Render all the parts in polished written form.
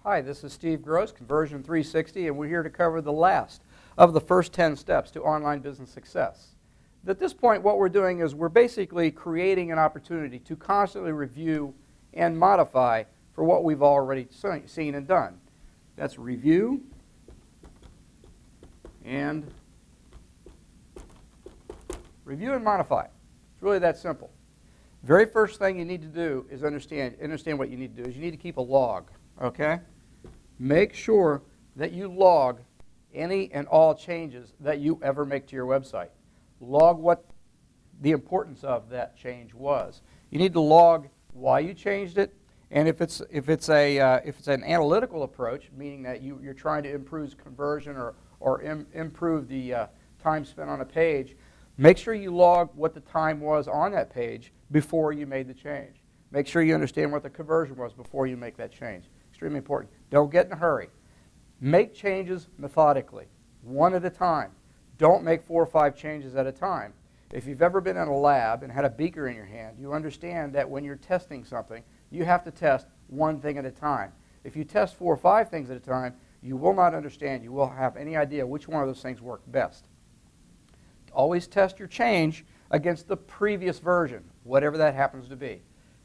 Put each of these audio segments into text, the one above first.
Hi, this is Steve Gross, Conversion 360, and we're here to cover the last of the first 10 steps to online business success. At this point, what we're doing is we're basically creating an opportunity to constantly review and modify for what we've already seen and done. That's review and modify. It's really that simple. Very first thing you need to do is understand what you need to do is you need to keep a log, okay? Make sure that you log any and all changes that you ever make to your website. Log what the importance of that change was. You need to log why you changed it, and if it's an analytical approach, meaning that you're trying to improve conversion or improve the time spent on a page, make sure you log what the time was on that page before you made the change. Make sure you understand what the conversion was before you make that change. Extremely important. Don't get in a hurry. Make changes methodically, one at a time. Don't make 4 or 5 changes at a time. If you've ever been in a lab and had a beaker in your hand, you understand that when you're testing something, you have to test one thing at a time. If you test 4 or 5 things at a time, you will not understand, you will have any idea which one of those things worked best. Always test your change against the previous version, whatever that happens to be.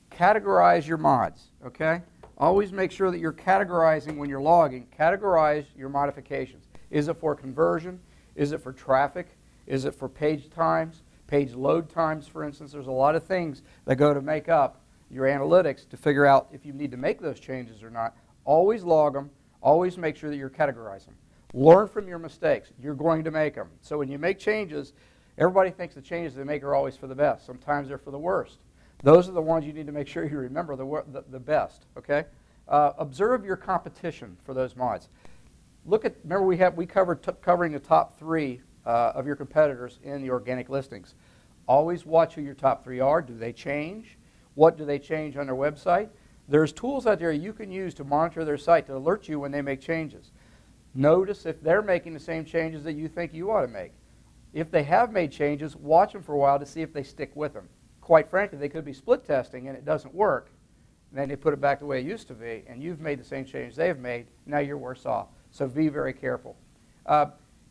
Categorize your mods, okay? Always make sure that you're categorizing when you're logging. Categorize your modifications. Is it for conversion? Is it for traffic? Is it for page times? Page load times, for instance. There's a lot of things that go to make up your analytics to figure out if you need to make those changes or not. Always log them. Always make sure that you're categorizing them. Learn from your mistakes. You're going to make them. So when you make changes, everybody thinks the changes they make are always for the best. Sometimes they're for the worst. Those are the ones you need to make sure you remember the best. Okay? Observe your competition for those mods. Remember we covered covering the top 3 of your competitors in the organic listings. Always watch who your top 3 are. Do they change? What do they change on their website? There's tools out there you can use to monitor their site to alert you when they make changes. Notice if they're making the same changes that you think you ought to make. If they have made changes, watch them for a while to see if they stick with them. Quite frankly, they could be split testing and it doesn't work. And then they put it back the way it used to be, and you've made the same changes they've made. Now you're worse off. So be very careful.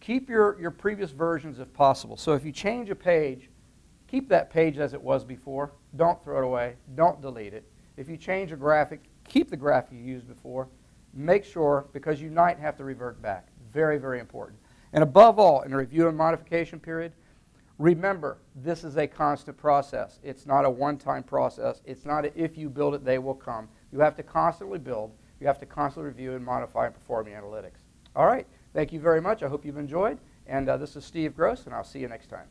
Keep your previous versions if possible. So if you change a page, keep that page as it was before. Don't throw it away. Don't delete it. If you change a graphic, keep the graphic you used before. Make sure, because you might have to revert back. Very, very important. And above all, in the review and modification period, remember, this is a constant process. It's not a one-time process. It's not a, if you build it, they will come. You have to constantly build. You have to constantly review and modify and perform your analytics. All right. Thank you very much. I hope you've enjoyed. And this is Steve Gross, and I'll see you next time.